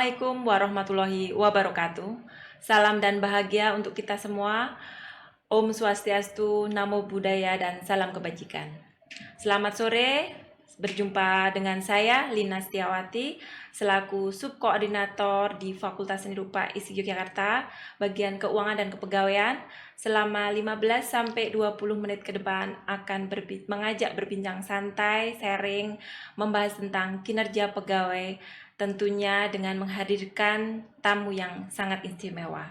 Assalamualaikum warahmatullahi wabarakatuh. Salam dan bahagia untuk kita semua. Om Swastiastu, Namo Buddhaya, dan salam kebajikan. Selamat sore, berjumpa dengan saya Lina Setiawati selaku subkoordinator di Fakultas Seni Rupa ISI Yogyakarta, bagian keuangan dan kepegawaian. Selama 15 sampai 20 menit ke depan akan mengajak berbincang santai, sharing, membahas tentang kinerja pegawai, tentunya dengan menghadirkan tamu yang sangat istimewa.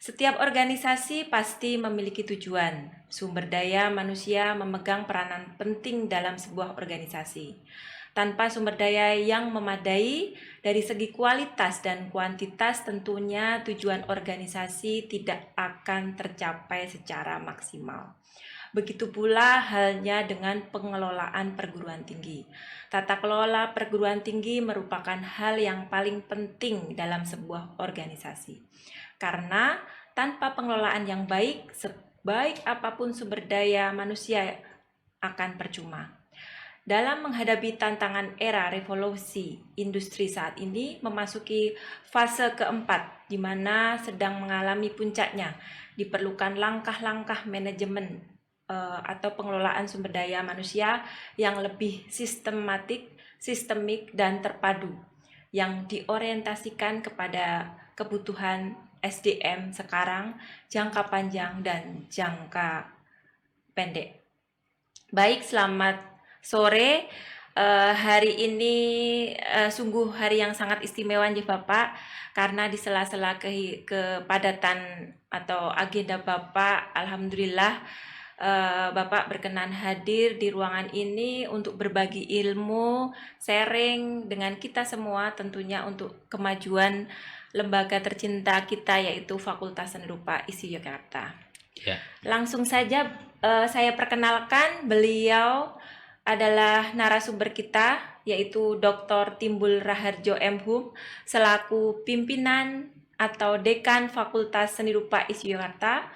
Setiap organisasi pasti memiliki tujuan. Sumber daya manusia memegang peranan penting dalam sebuah organisasi. Tanpa sumber daya yang memadai dari segi kualitas dan kuantitas, tentunya tujuan organisasi tidak akan tercapai secara maksimal. Begitu pula halnya dengan pengelolaan perguruan tinggi. Tata kelola perguruan tinggi merupakan hal yang paling penting dalam sebuah organisasi. Karena tanpa pengelolaan yang baik, sebaik apapun sumber daya manusia akan percuma. Dalam menghadapi tantangan era revolusi industri saat ini memasuki fase keempat, di mana sedang mengalami puncaknya, diperlukan langkah-langkah manajemen atau pengelolaan sumber daya manusia yang lebih sistemik dan terpadu, yang diorientasikan kepada kebutuhan SDM sekarang, jangka panjang dan jangka pendek. Baik, selamat sore. Hari ini sungguh hari yang sangat istimewa nih Bapak, karena di sela-sela kepadatan atau agenda Bapak, alhamdulillah Bapak berkenan hadir di ruangan ini untuk berbagi ilmu, sharing dengan kita semua, tentunya untuk kemajuan lembaga tercinta kita, yaitu Fakultas Seni Rupa ISI Yogyakarta. Ya. Langsung saja saya perkenalkan, beliau adalah narasumber kita, yaitu Dr. Timbul Raharjo M.Hum, selaku pimpinan atau Dekan Fakultas Seni Rupa ISI Yogyakarta.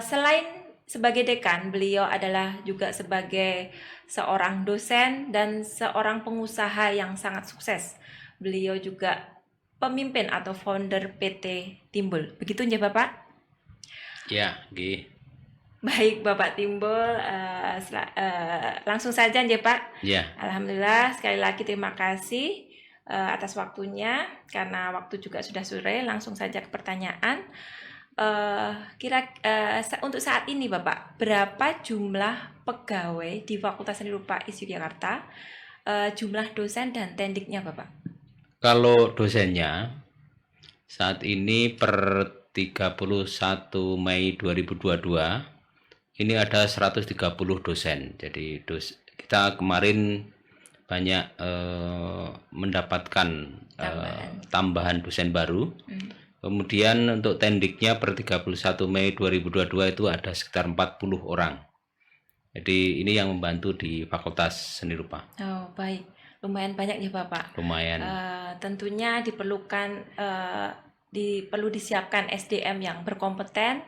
Selain sebagai dekan, beliau adalah juga sebagai seorang dosen dan seorang pengusaha yang sangat sukses. Beliau juga pemimpin atau founder PT Timbul. Begitu ya Bapak? Ya, G. Baik Bapak Timbul, langsung saja ya Pak. Ya. Alhamdulillah, sekali lagi terima kasih atas waktunya, karena waktu juga sudah sore. Langsung saja ke pertanyaan. Untuk saat ini Bapak, berapa jumlah pegawai di Fakultas Seni Rupa ISI Yogyakarta, jumlah dosen dan tendiknya Bapak? Kalau dosennya saat ini per 31 Mei 2022 ini ada 130 dosen. Jadi kita kemarin banyak mendapatkan tambahan dosen baru. Kemudian untuk tendiknya per 31 Mei 2022 itu ada sekitar 40 orang. Jadi ini yang membantu di Fakultas Seni Rupa. Oh, baik. Lumayan banyak ya Bapak. Lumayan. Tentunya perlu disiapkan SDM yang berkompeten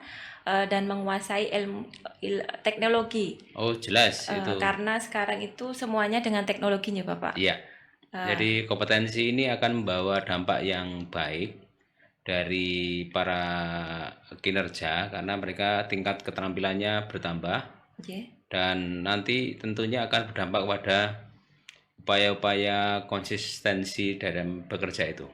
dan menguasai teknologi. Oh, jelas itu. Karena sekarang itu semuanya dengan teknologinya Bapak. Iya. Jadi kompetensi ini akan membawa dampak yang baik dari para kinerja, karena mereka tingkat keterampilannya bertambah. Dan nanti tentunya akan berdampak pada upaya-upaya konsistensi dalam bekerja itu.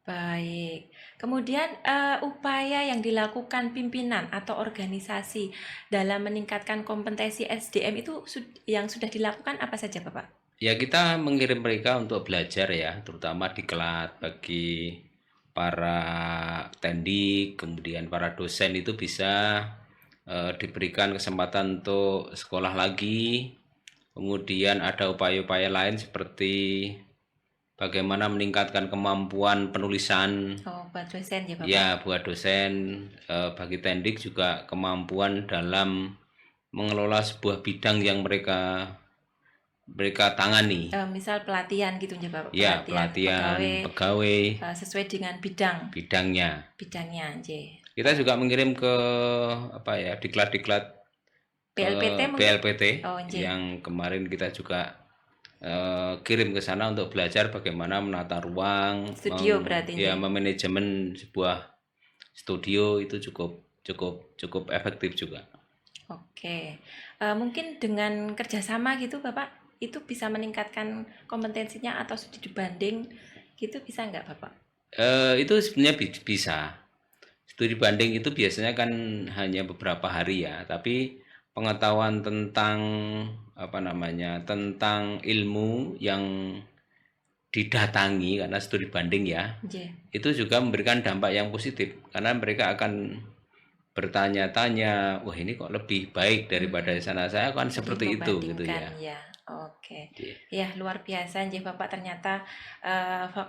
Baik. Kemudian upaya yang dilakukan pimpinan atau organisasi dalam meningkatkan kompetensi SDM itu yang sudah dilakukan apa saja Bapak? Ya, kita mengirim mereka untuk belajar ya, terutama diklat bagi para tendik, kemudian para dosen itu bisa diberikan kesempatan untuk sekolah lagi. Kemudian ada upaya-upaya lain seperti bagaimana meningkatkan kemampuan penulisan. Buat dosen ya Bapak? Ya, buat dosen. Bagi tendik juga kemampuan dalam mengelola sebuah bidang yang mereka tangani. Misal pelatihan gitu ya Bapak? Ya, pelatihan pegawai sesuai dengan bidangnya. Kita juga mengirim ke diklat-diklat PLPT PLPT yang kemarin kita juga kirim ke sana untuk belajar bagaimana menata ruang, Studio berarti ya nggih. memanajemen sebuah studio itu cukup efektif juga. Oke. Mungkin dengan kerjasama gitu Bapak, itu bisa meningkatkan kompetensinya atau studi banding gitu bisa nggak Bapak? Itu sebenarnya bisa. Studi banding itu biasanya kan hanya beberapa hari ya, tapi pengetahuan tentang apa namanya, tentang ilmu yang didatangi karena studi banding ya, Nggih. itu juga memberikan dampak yang positif karena mereka akan bertanya-tanya, wah ini kok lebih baik daripada di sana, saya kan Nggih, seperti itu gitu membandingkan ya. ya. Oke. Iya. Ya, luar biasa nggih Bapak, ternyata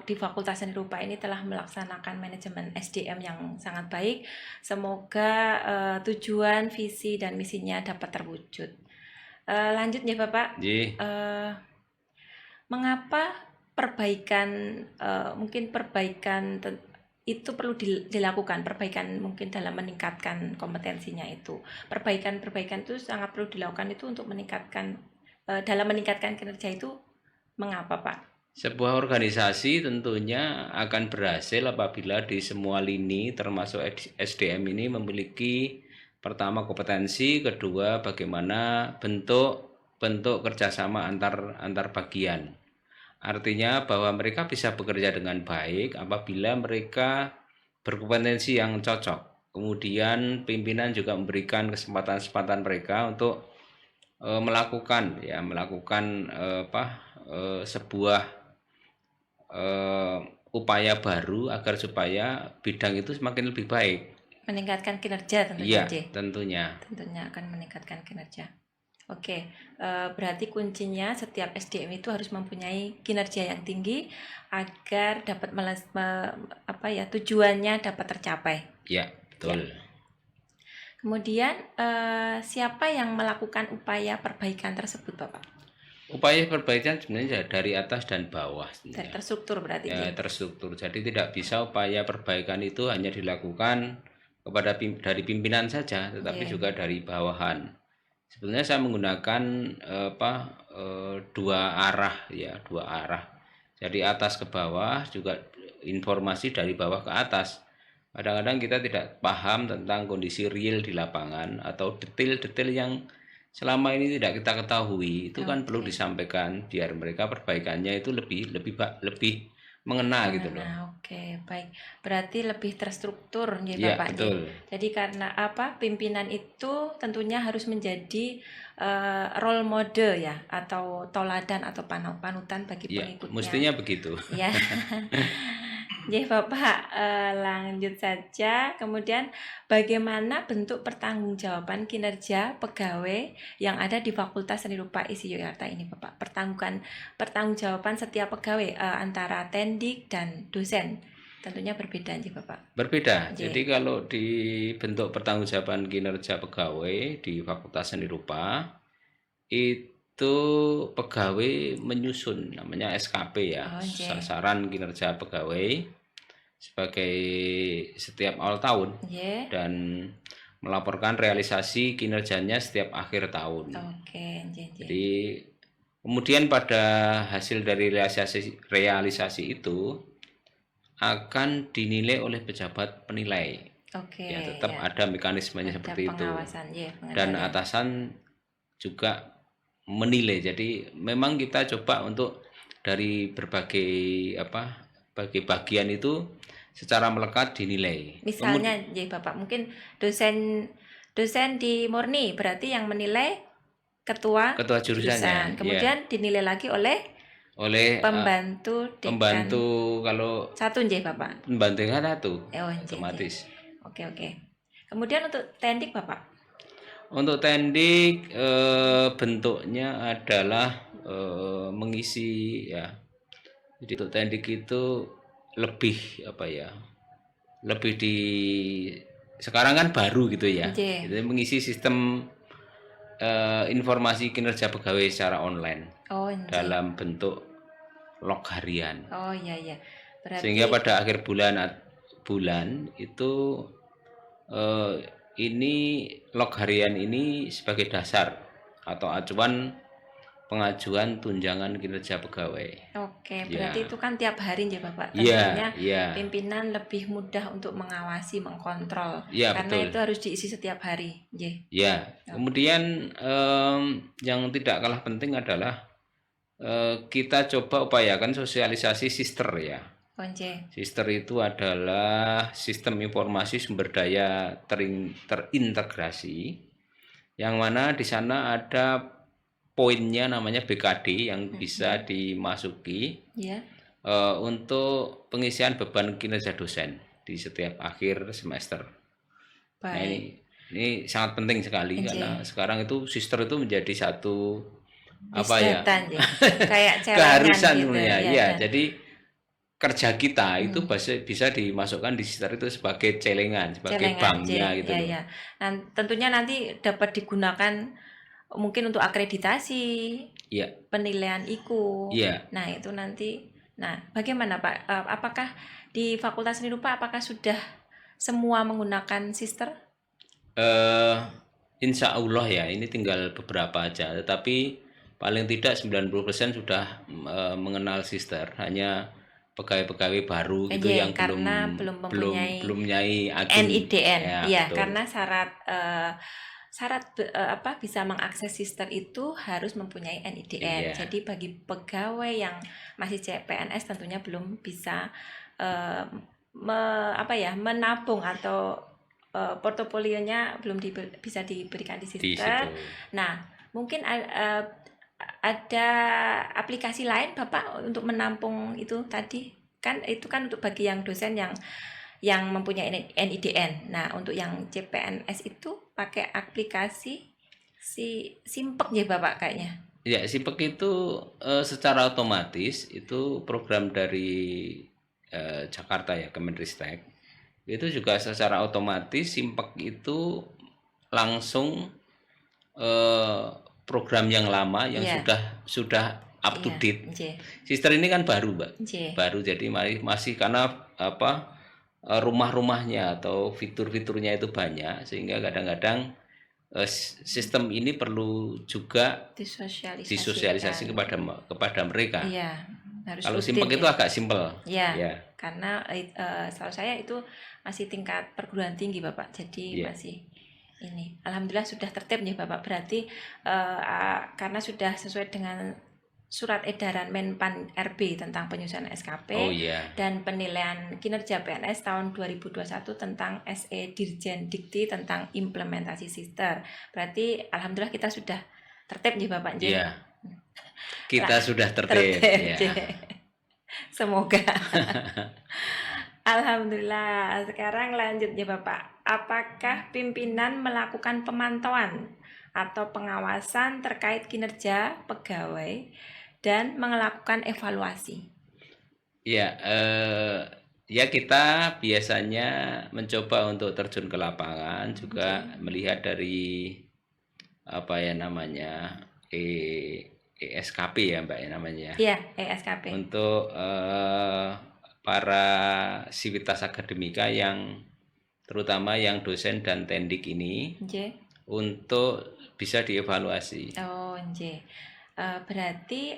di Fakultas Seni Rupa ini telah melaksanakan manajemen SDM yang sangat baik. Semoga tujuan, visi dan misinya dapat terwujud. Lanjut ya Bapak. Jadi Mengapa perbaikan mungkin perbaikan itu perlu dilakukan, perbaikan mungkin dalam meningkatkan kompetensinya itu. Perbaikan-perbaikan itu sangat perlu dilakukan itu untuk meningkatkan dalam meningkatkan kinerja itu, mengapa Pak? sebuah organisasi tentunya akan berhasil apabila di semua lini termasuk SDM ini memiliki pertama kompetensi, kedua bagaimana bentuk kerjasama antar bagian. Artinya bahwa mereka bisa bekerja dengan baik apabila mereka berkompetensi yang cocok. Kemudian pimpinan juga memberikan kesempatan-kesempatan mereka untuk melakukan sebuah upaya baru agar supaya bidang itu semakin lebih baik. Meningkatkan kinerja tentunya, Iya, tentunya. tentunya akan meningkatkan kinerja. Oke, berarti kuncinya setiap SDM itu harus mempunyai kinerja yang tinggi agar dapat tujuannya dapat tercapai. Iya, betul. Kemudian siapa yang melakukan upaya perbaikan tersebut, Bapak? Upaya perbaikan sebenarnya dari atas dan bawah. Dari terstruktur berarti Ya, terstruktur. Jadi tidak bisa upaya perbaikan itu hanya dilakukan dari pimpinan saja, tetapi juga dari bawahan. Sebenarnya saya menggunakan dua arah ya, dua arah. Jadi atas ke bawah juga informasi dari bawah ke atas. Kadang-kadang kita tidak paham tentang kondisi real di lapangan atau detail-detail yang selama ini tidak kita ketahui. Itu kan perlu disampaikan biar mereka perbaikannya itu lebih mengena gitu loh. Oke, baik. Berarti lebih terstruktur ya Iya, Bapak. betul. Jadi karena pimpinan itu tentunya harus menjadi role model ya, atau toladan atau panutan bagi Ya, pengikutnya. mestinya begitu. Ya. Ya Bapak, lanjut saja. Kemudian bagaimana bentuk pertanggungjawaban kinerja pegawai yang ada di Fakultas Seni Rupa ISI Yogyakarta ini Bapak? Pertanggungjawaban setiap pegawai antara tendik dan dosen tentunya berbeda nih Bapak. Berbeda. Jadi kalau di bentuk pertanggungjawaban kinerja pegawai di Fakultas Seni Rupa itu pegawai menyusun namanya SKP ya, sasaran kinerja pegawai sebagai setiap awal tahun dan melaporkan realisasi kinerjanya setiap akhir tahun. Jadi kemudian pada hasil dari realisasi itu akan dinilai oleh pejabat penilai. Ya, tetap ada mekanismenya seperti itu. Dan atasan juga menilai. Jadi memang kita coba untuk dari berbagai bagian itu secara melekat dinilai. Misalnya, Bapak, mungkin dosen di Murni berarti yang menilai ketua jurusannya. Kemudian dinilai lagi oleh pembantu dekan. Pembantu kalau satu Bapak. Pembantu kan satu. Otomatis. Oke. Kemudian untuk tendik Bapak? Untuk tendik bentuknya adalah mengisi ya. Jadi untuk tendik itu lebih lebih sekarang kan baru gitu ya. Itu mengisi sistem informasi kinerja pegawai secara online dalam bentuk log harian. Berarti sehingga pada akhir bulan itu ini log harian ini sebagai dasar atau acuan pengajuan tunjangan kinerja pegawai. Oke, Ya. berarti itu kan tiap hari ya Bapak. Iya, Tentunya iya, pimpinan lebih mudah untuk mengawasi, mengkontrol. iya Karena betul. itu harus diisi setiap hari. Nggih. Ya, kemudian yang tidak kalah penting adalah kita coba upayakan sosialisasi sister ya. Oh, nggih. Sister itu adalah sistem informasi sumber daya terintegrasi, yang mana di sana ada poinnya namanya BKD yang bisa dimasuki Ya. untuk pengisian beban kinerja dosen di setiap akhir semester. Nah, Baik. ini sangat penting sekali Nggih. karena sekarang itu sister itu menjadi satu apa ya Data, nggih. Kayak celengan keharusan gitu. sebenarnya. Ya, Iya, dan jadi kerja kita itu bisa dimasukkan di sister itu sebagai celengan, sebagai celengan, banknya nggih. gitu Ya, loh. ya. Nah, tentunya nanti dapat digunakan mungkin untuk akreditasi, Iya, penilaian IKU. iya. Nah, itu nanti. Nah, bagaimana Pak? Apakah di Fakultas Seni Rupa apakah sudah semua menggunakan sister? Eh, insya Allah ya, ini tinggal beberapa aja, tetapi paling tidak 90% sudah mengenal sister. Hanya pegawai-pegawai baru gitu Nggih, yang karena belum mempunyai mempunyai akun. NIDN. Ya, Iya, betul. karena syarat bisa mengakses sister itu harus mempunyai NIDN. Iya. Jadi bagi pegawai yang masih CPNS tentunya belum bisa menabung atau portofolionya belum bisa diberikan di Di sister. situ. Nah, mungkin ada aplikasi lain Bapak untuk menampung itu tadi, kan itu kan untuk bagi yang dosen yang mempunyai NIDN. Nah, untuk yang CPNS itu pakai aplikasi si Simpek ya Bapak kayaknya. Ya, SIPEK itu secara otomatis itu program dari Jakarta ya, Kemenristek. Itu juga secara otomatis SIMPEK itu langsung program yang lama yang Iya. sudah up to Iya, date. nggih. Sister ini kan baru, Mbak. Nggih. Baru, jadi masih karena rumah-rumahnya atau fitur-fiturnya itu banyak, sehingga kadang-kadang sistem ini perlu juga disosialisasi kepada mereka. Iya, harus Kalau rutin SIMPEK itu ya. agak simpel. Iya, Ya, karena setahu saya itu masih tingkat perguruan tinggi Bapak. Jadi Iya. masih ini. Alhamdulillah sudah tertib nih Bapak. Berarti karena sudah sesuai dengan surat edaran Menpan RB tentang penyusunan SKP oh iya. dan penilaian kinerja PNS tahun 2021 tentang SE Dirjen Dikti tentang implementasi sister. Berarti alhamdulillah kita sudah tertib nih Bapak. Nggih. Iya. Kita sudah tertib. Ya. Nggih. Semoga. Alhamdulillah. Sekarang lanjut ya Bapak. Apakah pimpinan melakukan pemantauan atau pengawasan terkait kinerja pegawai dan melakukan evaluasi? Ya, ya kita biasanya mencoba untuk terjun ke lapangan, juga melihat dari apa ya namanya ESKP ya Mbak ya namanya. Iya, ESKP. Untuk para sivitas akademika yang terutama yang dosen dan tendik ini Nggih. untuk bisa dievaluasi. Oh, nggih. Berarti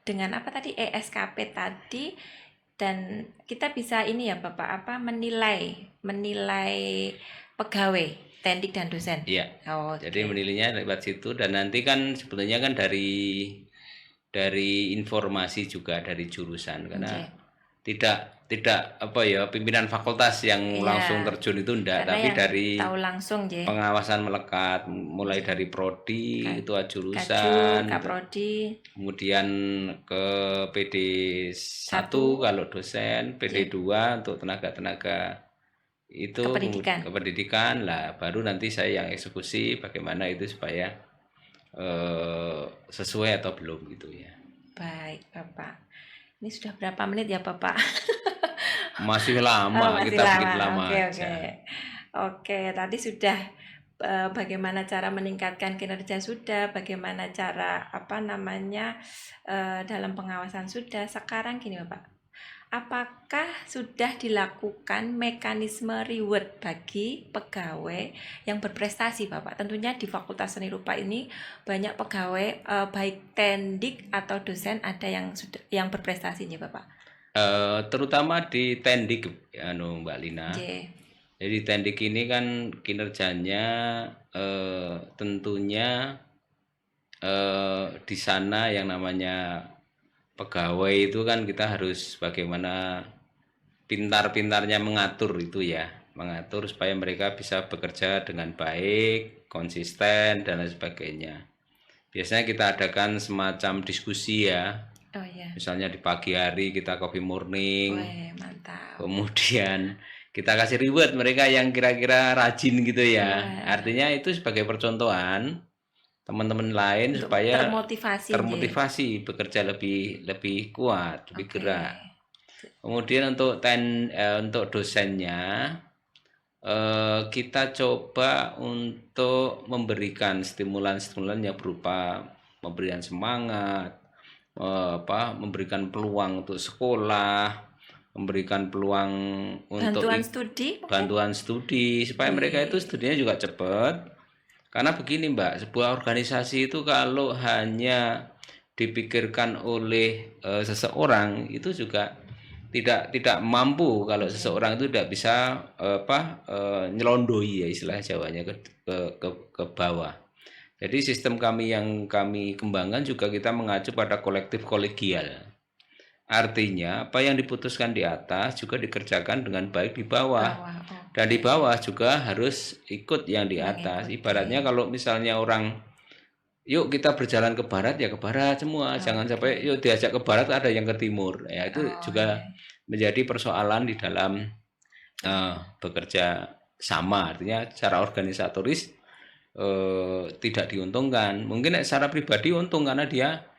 dengan apa tadi ESKP tadi, dan kita bisa ini ya Bapak menilai pegawai tendik dan dosen. Iya. Oh, Jadi menilainya lewat situ, dan nanti kan sebetulnya kan dari informasi juga dari jurusan, karena tidak apa ya pimpinan fakultas yang langsung terjun itu enggak, tapi dari tahu langsung nggih. pengawasan melekat mulai dari prodi, ketua jurusan, Kajur, Kaprodi, kemudian ke PD 1 kalau dosen, PD 2 untuk tenaga-tenaga itu kependidikan lah, baru nanti saya yang eksekusi bagaimana itu supaya sesuai atau belum gitu ya. Baik Bapak, ini sudah berapa menit ya Bapak? Masih lama, kita bikin lama aja. Oke, tadi sudah bagaimana cara meningkatkan kinerja sudah, bagaimana cara dalam pengawasan sudah. Sekarang gini Bapak, apakah sudah dilakukan mekanisme reward bagi pegawai yang berprestasi, Bapak? Tentunya di Fakultas Seni Rupa ini banyak pegawai baik tendik atau dosen ada yang berprestasi nih, Bapak. Terutama di tendik, Mbak Lina. J. Jadi tendik ini kan kinerjanya tentunya di sana yang namanya pegawai itu kan kita harus bagaimana pintar-pintarnya mengatur itu ya, mengatur supaya mereka bisa bekerja dengan baik, konsisten dan lain sebagainya. Biasanya kita adakan semacam diskusi ya. Oh ya. Misalnya di pagi hari kita coffee morning. Wih, mantap. Kemudian kita kasih reward mereka yang kira-kira rajin gitu ya. Wah. Artinya itu sebagai percontohan teman-teman lain Untuk supaya termotivasi bekerja lebih kuat, lebih Oke. gerak. Kemudian untuk dosennya kita coba untuk memberikan stimulan-stimulan yang berupa memberikan semangat, memberikan peluang untuk sekolah, memberikan peluang untuk bantuan studi supaya mereka itu studinya juga cepat. Karena begini Mbak, sebuah organisasi itu kalau hanya dipikirkan oleh seseorang itu juga tidak mampu kalau seseorang itu tidak bisa nyelondoi ya istilah Jawanya ke bawah. Jadi sistem kami yang kami kembangkan juga kita mengacu pada kolektif kolegial. Artinya apa yang diputuskan di atas juga dikerjakan dengan baik di bawah. Dan di bawah juga harus ikut yang di atas. Ibaratnya kalau misalnya orang yuk kita berjalan ke barat ya ke barat semua. Jangan sampai yuk diajak ke barat ada yang ke timur. Ya itu juga menjadi persoalan di dalam bekerja sama. Artinya secara organisatoris tidak diuntungkan. Mungkin secara pribadi untung karena dia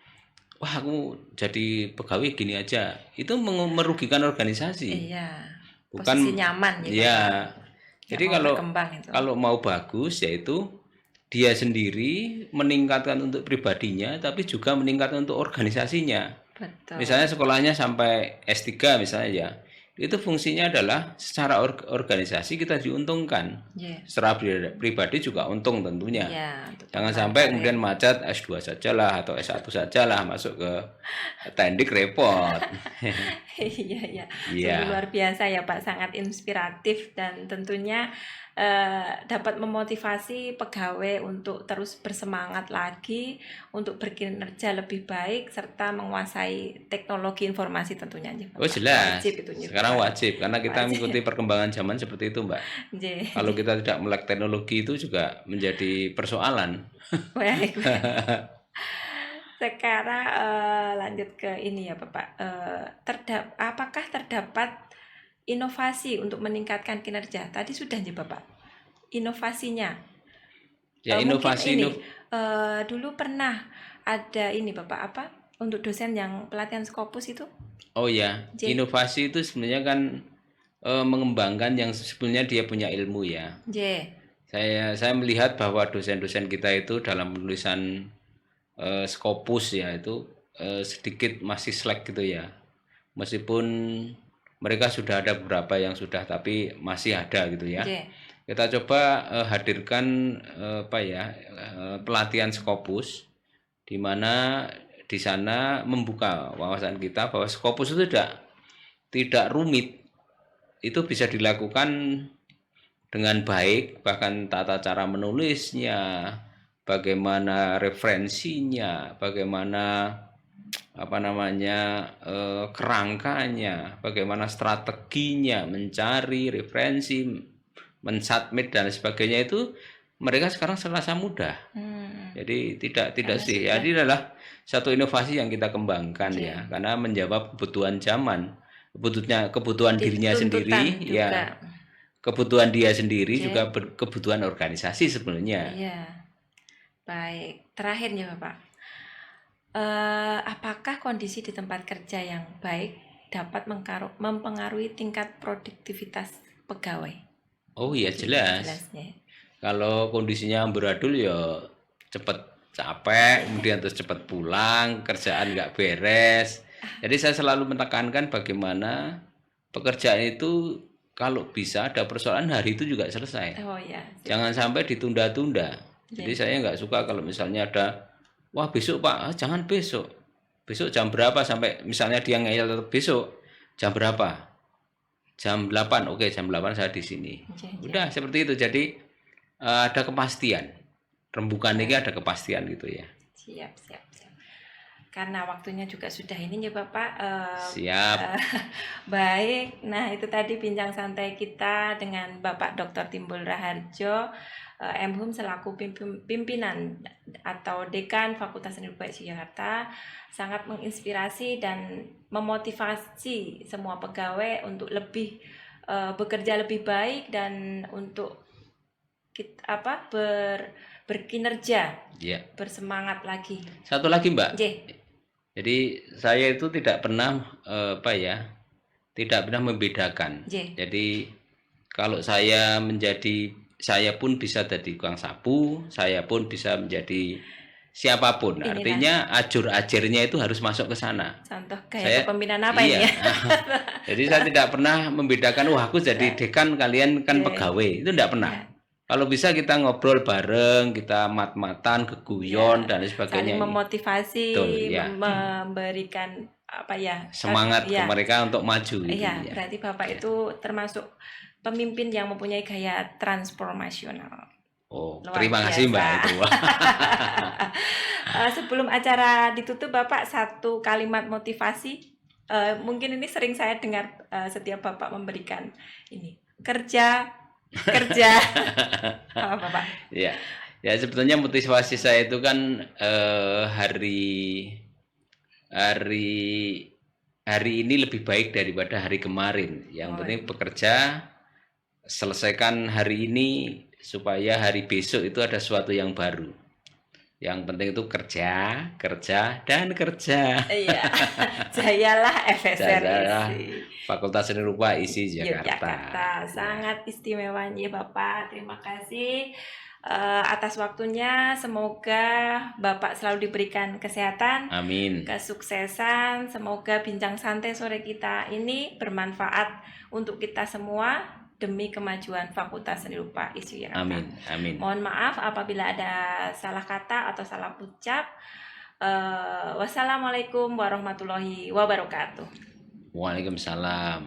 wah aku jadi pegawai gini aja. Itu merugikan organisasi. Iya. Bukan posisi nyaman gitu. Iya. Jadi kalau mau bagus yaitu dia sendiri meningkatkan untuk pribadinya tapi juga meningkatkan untuk organisasinya. Betul. Misalnya sekolahnya sampai S3 misalnya ya. Itu fungsinya adalah secara organisasi kita diuntungkan. Secara pribadi juga untung tentunya. Jangan sampai kemudian macet S2 sajalah atau S1 sajalah masuk ke tendik repot. Iya. Luar biasa ya Pak, sangat inspiratif dan tentunya dapat memotivasi pegawai untuk terus bersemangat lagi untuk berkinerja lebih baik serta menguasai teknologi informasi tentunya. Oh jelas, sekarang wajib karena kita mengikuti perkembangan zaman seperti itu Mbak. Kalau kita tidak melek teknologi itu juga menjadi persoalan. Baik. Sekarang lanjut ke ini ya Bapak, apakah terdapat inovasi untuk meningkatkan kinerja? Tadi sudah nih Bapak, inovasinya. Ya inovasi ini dulu pernah ada ini Bapak untuk dosen yang pelatihan Scopus itu? Oh ya, inovasi itu sebenarnya kan mengembangkan yang sebenarnya dia punya ilmu ya. Saya melihat bahwa dosen-dosen kita itu dalam penulisan Scopus ya itu sedikit masih slack gitu ya. Meskipun mereka sudah ada beberapa yang sudah tapi masih ada gitu ya. Kita coba hadirkan pelatihan Scopus di mana di sana membuka wawasan kita bahwa Scopus itu tidak rumit. Itu bisa dilakukan dengan baik, bahkan tata cara menulisnya, bagaimana referensinya, bagaimana kerangkanya, bagaimana strateginya mencari referensi, mensubmit dan sebagainya itu mereka sekarang serasa mudah. Jadi tidak sih. Jadi adalah satu inovasi yang kita kembangkan ya, karena menjawab kebutuhan zaman, kebutuhan dirinya sendiri ya. Kebutuhan dia sendiri juga kebutuhan organisasi sebenarnya. Iya. Baik, terakhirnya Bapak, apakah kondisi di tempat kerja yang baik dapat mempengaruhi tingkat produktivitas pegawai? Oh iya jelas. Kalau kondisinya amburadul ya cepat capek, kemudian terus cepat pulang, kerjaan nggak beres, Jadi saya selalu menekankan bagaimana pekerjaan itu kalau bisa ada persoalan hari itu juga selesai. Oh ya, Jangan sampai ditunda-tunda. Jadi Iya. saya nggak suka kalau misalnya ada, wah besok Pak, jangan besok. Besok jam berapa sampai misalnya dia ngeyel tetap besok. Jam berapa? Jam 8. Oke, jam 8 saya di sini. Iya. Udah seperti itu. Jadi ada kepastian. Rembukan ini ada kepastian gitu ya. Siap. Karena waktunya juga sudah ini ya Bapak. Siap. Baik, nah itu tadi bincang santai kita dengan Bapak Dr. Timbul Raharjo, MHum selaku pimpinan atau Dekan Fakultas Seni Rupa ISI Jakarta, sangat menginspirasi dan memotivasi semua pegawai untuk lebih bekerja lebih baik dan untuk berkinerja, Ya. bersemangat lagi. Satu lagi Mbak. J. Jadi saya itu tidak pernah tidak pernah membedakan. J. Jadi kalau saya pun bisa jadi tukang sapu, saya pun bisa menjadi siapapun. Inilah. Artinya ajur-ajirnya itu harus masuk ke sana. Contoh kayak kepemimpinan apa iya. ini ya? Jadi saya tidak pernah membedakan, wah aku jadi dekan, kalian kan pegawai. Itu tidak pernah. Kalau bisa kita ngobrol bareng, kita mat-matan, keguyon dan sebagainya. Saling memotivasi, ya. memberikan semangat ke mereka untuk maju. Iya, berarti Bapak itu termasuk pemimpin yang mempunyai gaya transformasional. Oh, terima kasih Mbak itu. Sebelum acara ditutup, Bapak satu kalimat motivasi. Mungkin ini sering saya dengar setiap Bapak memberikan ini kerja. Apa Bapak? Ya sebetulnya motivasi saya itu kan hari ini lebih baik daripada hari kemarin. Yang penting bekerja, selesaikan hari ini supaya hari besok itu ada sesuatu yang baru. Yang penting itu kerja dan kerja. Iya. Jayalah FSR ISI. Fakultas Seni Rupa ISI Jakarta. Sangat istimewa ya Bapak. Terima kasih atas waktunya. Semoga Bapak selalu diberikan kesehatan, amin, kesuksesan. Semoga bincang santai sore kita ini bermanfaat untuk kita semua demi kemajuan Fakultas Seni Rupa ISI Jakarta. Amin. Mohon maaf apabila ada salah kata atau salah ucap. Wassalamualaikum warahmatullahi wabarakatuh. Waalaikumsalam.